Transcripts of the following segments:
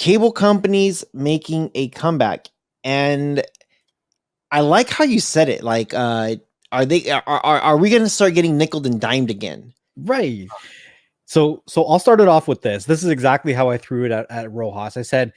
cable companies making a comeback. And I like how you said it. Like, are we going to start getting nickeled and dimed again? Right. So I'll start it off with this. This is exactly how I threw it at Rojas. I said,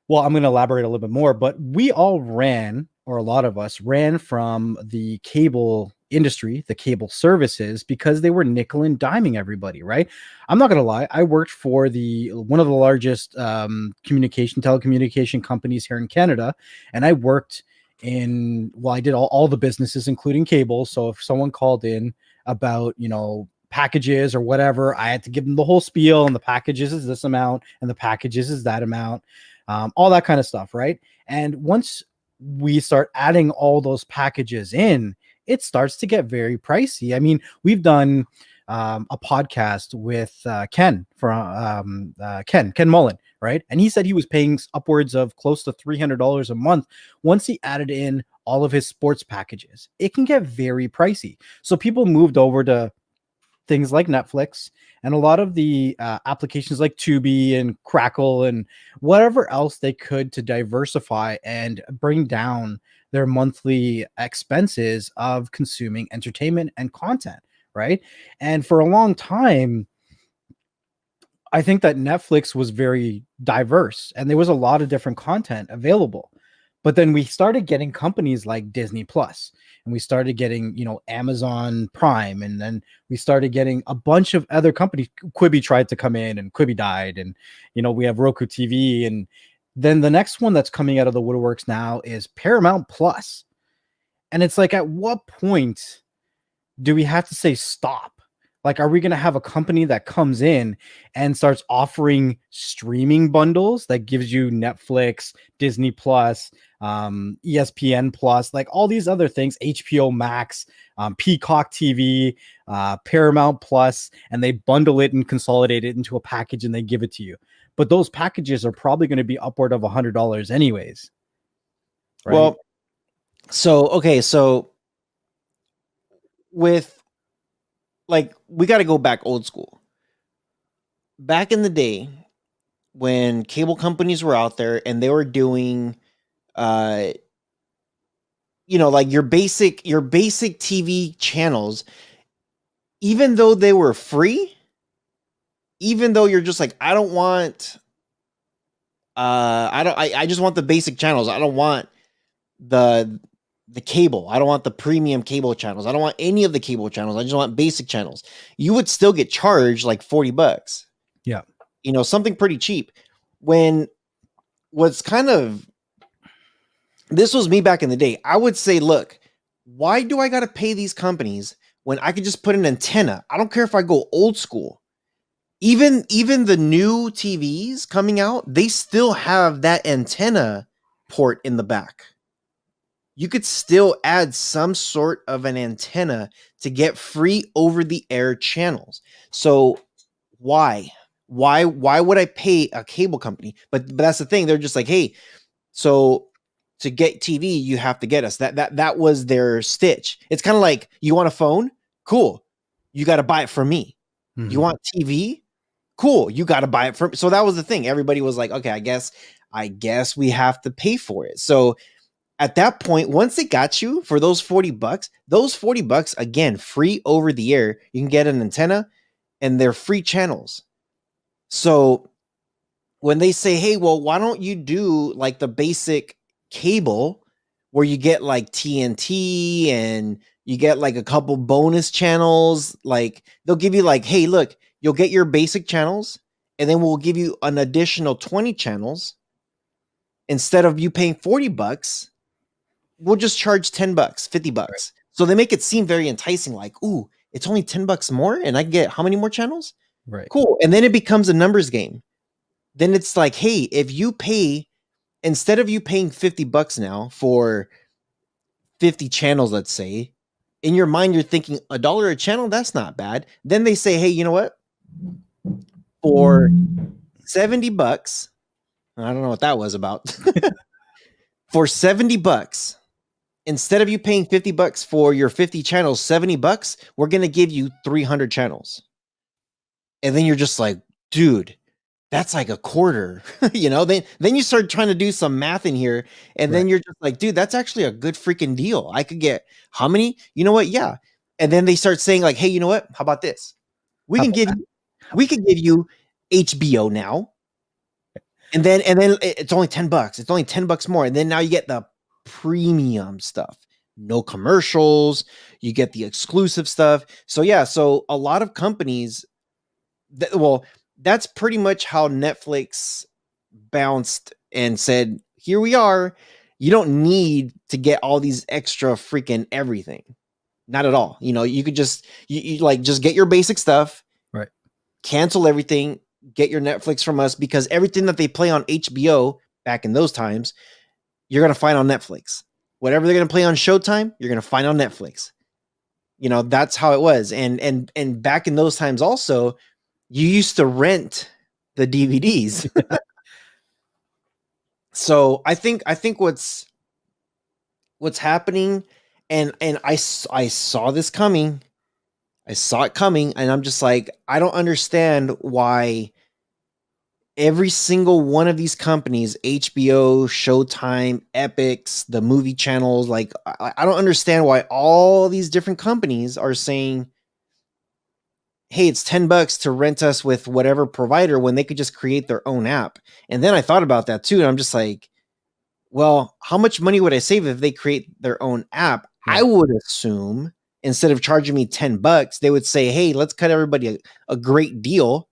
well, I'm going to elaborate a little bit more, but we all ran, or a lot of us ran from the cable industry, the cable services, because they were nickel and diming everybody, right? I'm not going to lie. I worked for one of the largest telecommunication companies here in Canada, and I worked I did all the businesses, including cable. So if someone called in about, packages or whatever, I had to give them the whole spiel, and the packages is this amount and the packages is that amount, all that kind of stuff, right? And once we start adding all those packages in, it starts to get very pricey. I mean, we've done a podcast with Ken from Ken Mullen, right? And he said he was paying upwards of close to $300 a month once he added in all of his sports packages. It can get very pricey. So people moved over to things like Netflix and a lot of the applications like Tubi and Crackle and whatever else they could to diversify and bring down their monthly expenses of consuming entertainment and content, right? And for a long time, I think that Netflix was very diverse and there was a lot of different content available. But then we started getting companies like Disney Plus, and we started getting, Amazon Prime, and then we started getting a bunch of other companies. Quibi tried to come in, and Quibi died, and we have Roku TV, and then the next one that's coming out of the woodworks now is Paramount Plus, and it's like, at what point do we have to say stop? Like, are we going to have a company that comes in and starts offering streaming bundles that gives you Netflix, Disney Plus, ESPN Plus, like all these other things, HBO Max, Peacock TV, Paramount Plus, and they bundle it and consolidate it into a package and they give it to you. But those packages are probably going to be upward of $100 anyways. Right? Well, so with, like, we got to go back old school. Back in the day when cable companies were out there and they were doing like your basic TV channels, even though they were free, even though you're just like, I don't want I just want the basic channels. I don't want the cable. I don't want the premium cable channels. I don't want any of the cable channels. I just want basic channels. You would still get charged like $40. Yeah. Something pretty cheap. When what's kind of, this was me back in the day, I would say, look, why do I got to pay these companies when I could just put an antenna? I don't care if I go old school. Even the new TVs coming out, they still have that antenna port in the back. You could still add some sort of an antenna to get free over the air channels. So why would I pay a cable company? But that's the thing. They're just like, hey, so to get TV, you have to get us. That was their stitch. It's kind of like, you want a phone? Cool. You got to buy it from me. Mm-hmm. You want TV? Cool. You got to buy it from. So that was the thing. Everybody was like, okay, I guess we have to pay for it. So at that point, once they got you for those $40, again, free over the air, you can get an antenna and they're free channels. So when they say, hey, well, why don't you do like the basic cable where you get like TNT and you get like a couple bonus channels, like they'll give you like, hey, look, you'll get your basic channels and then we'll give you an additional 20 channels. Instead of you paying $40, we'll just charge $10, $50. Right. So they make it seem very enticing, like, ooh, it's only $10 more and I get how many more channels? Right. Cool. And then it becomes a numbers game. Then it's like, hey, if you pay, instead of you paying $50 now for 50 channels, let's say, in your mind, you're thinking $1 a channel, that's not bad. Then they say, hey, you know what? For $70, I don't know what that was about. For $70, instead of you paying $50 for your 50 channels, $70, we're going to give you 300 channels. And then you're just like, dude, that's like a quarter. Then you start trying to do some math in here, and Right. then you're just like, dude, that's actually a good freaking deal. I could get how many? You know what? Yeah. And then they start saying like, hey, you know what? How about this? We How can about give that? you we could give you HBO now. And then it's only $10. It's only $10 more. And then now you get the premium stuff. No commercials, you get the exclusive stuff. So yeah, so a lot of companies well, that's pretty much how Netflix bounced and said, "Here we are. You don't need to get all these extra freaking everything. Not at all. You could just you like just get your basic stuff, Right. cancel everything, get your Netflix from us because everything that they play on HBO back in those times, you're going to find on Netflix. Whatever they're going to play on Showtime, you're going to find on Netflix. That's how it was. And back in those times also, you used to rent the DVDs. So I think what's happening, and I saw this coming. I saw it coming, and I'm just like, I don't understand why every single one of these companies, HBO, Showtime, Epics, the movie channels, like I don't understand why all these different companies are saying, hey, it's $10 to rent us with whatever provider when they could just create their own app. And then I thought about that too, and I'm just like, well, how much money would I save if they create their own app? I Right. would assume instead of charging me $10, they would say, hey, let's cut everybody a great deal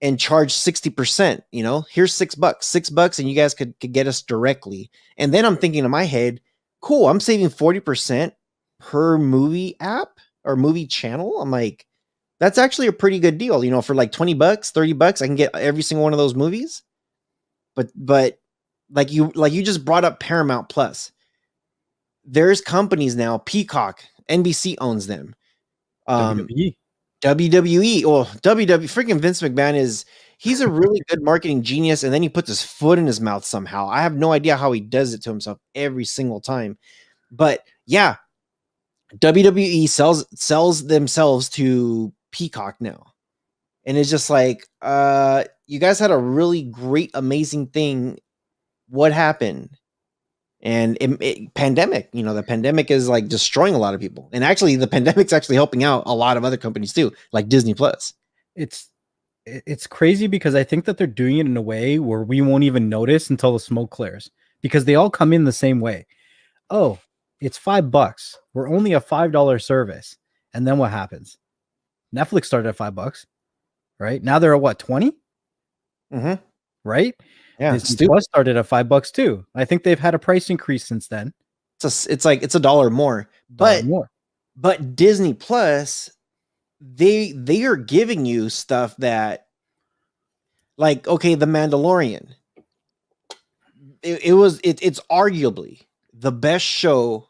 and charge 60%. Here's $6, and you guys could get us directly. And then I'm thinking in my head, cool, I'm saving 40% per movie app or movie channel. I'm like, that's actually a pretty good deal. For like $20, $30, I can get every single one of those movies. But like you just brought up Paramount Plus. There's companies now, Peacock, NBC owns them. WWE. WWE, well, WWE, freaking Vince McMahon he's a really good marketing genius, and then he puts his foot in his mouth somehow. I have no idea how he does it to himself every single time. But yeah, WWE sells themselves to Peacock now. And it's just like, you guys had a really great, amazing thing. What happened? And pandemic, the pandemic is like destroying a lot of people. And actually, the pandemic's actually helping out a lot of other companies too, like Disney Plus. It's crazy because I think that they're doing it in a way where we won't even notice until the smoke clears because they all come in the same way. Oh, it's $5. We're only a $5 service. And then what happens? Netflix started at $5, right? Now they're at what, 20? Mm-hmm. Right? Yeah, Disney Plus started at $5 too. I think they've had a price increase since then. It's like it's $1 more. Dollar more. But Disney Plus, they are giving you stuff that, like, okay, The Mandalorian. It's arguably the best show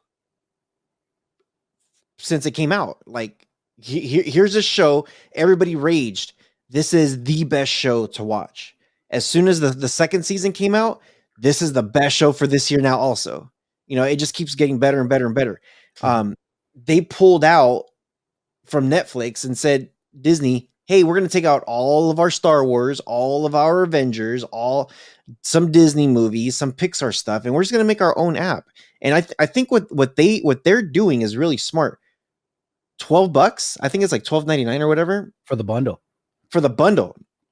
since it came out. Like, here's a show everybody raged. This is the best show to watch. As soon as the second season came out, this is the best show for this year now also. It just keeps getting better and better and better. They pulled out from Netflix and said, Disney, hey, we're going to take out all of our Star Wars, all of our Avengers, some Disney movies, some Pixar stuff, and we're just going to make our own app. And I think what they're doing is really smart. $12, I think it's like $12.99 or whatever for the bundle.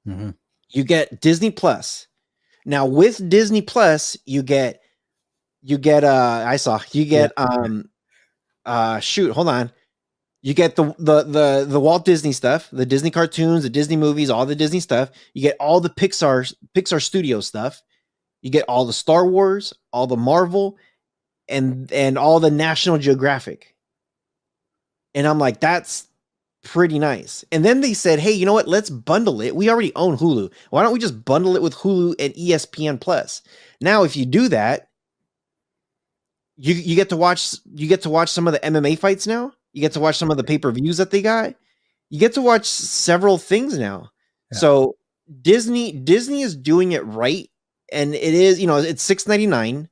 Mm-hmm. You get Disney Plus. Now with Disney Plus, you get shoot, hold on. You get the Walt Disney stuff, the Disney cartoons, the Disney movies, all the Disney stuff. You get all the Pixar Studio stuff. You get all the Star Wars, all the Marvel, and all the National Geographic. And I'm like, that's pretty nice. And then they said, hey, you know what? Let's bundle it. We already own Hulu. Why don't we just bundle it with Hulu and ESPN Plus? Now, if you do that, you get to watch some of the MMA fights now. You get to watch some of the pay-per-views that they got. You get to watch several things now. Yeah. So Disney is doing it right. And it is, it's $6.99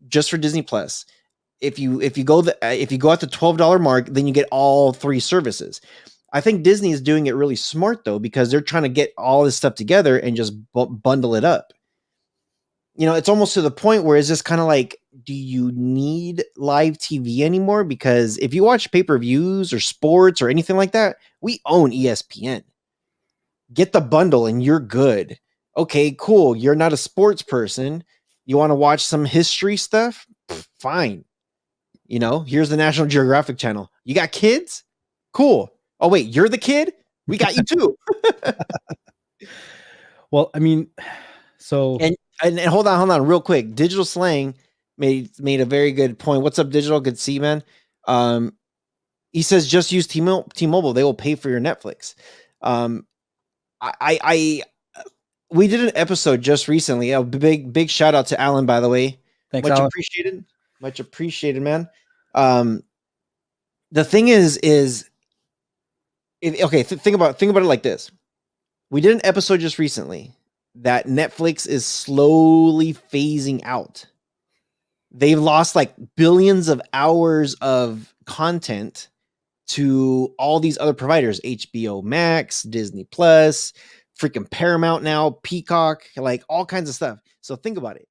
just for Disney Plus. If you go at the $12 mark, then you get all three services. I think Disney is doing it really smart though, because they're trying to get all this stuff together and just bundle it up. It's almost to the point where it's just kind of like, do you need live TV anymore? Because if you watch pay-per-views or sports or anything like that, we own ESPN. Get the bundle and you're good. Okay, cool. You're not a sports person. You want to watch some history stuff? Fine. Here's the National Geographic Channel. You got kids? Cool. Oh, wait, you're the kid? We got you too. Well, I mean, so and hold on real quick. Digital Slang made a very good point. What's up, Digital? Good to see you, man. He says just use T-Mobile. They will pay for your Netflix. We did an episode just recently. A big shout out to Alan, by the way. Thanks, Much Alan. appreciated. Much appreciated, man. The thing is okay, think about it like this. We did an episode just recently that Netflix is slowly phasing out. They've lost like billions of hours of content to all these other providers, HBO Max, Disney Plus, freaking Paramount now, Peacock, like all kinds of stuff. So think about it.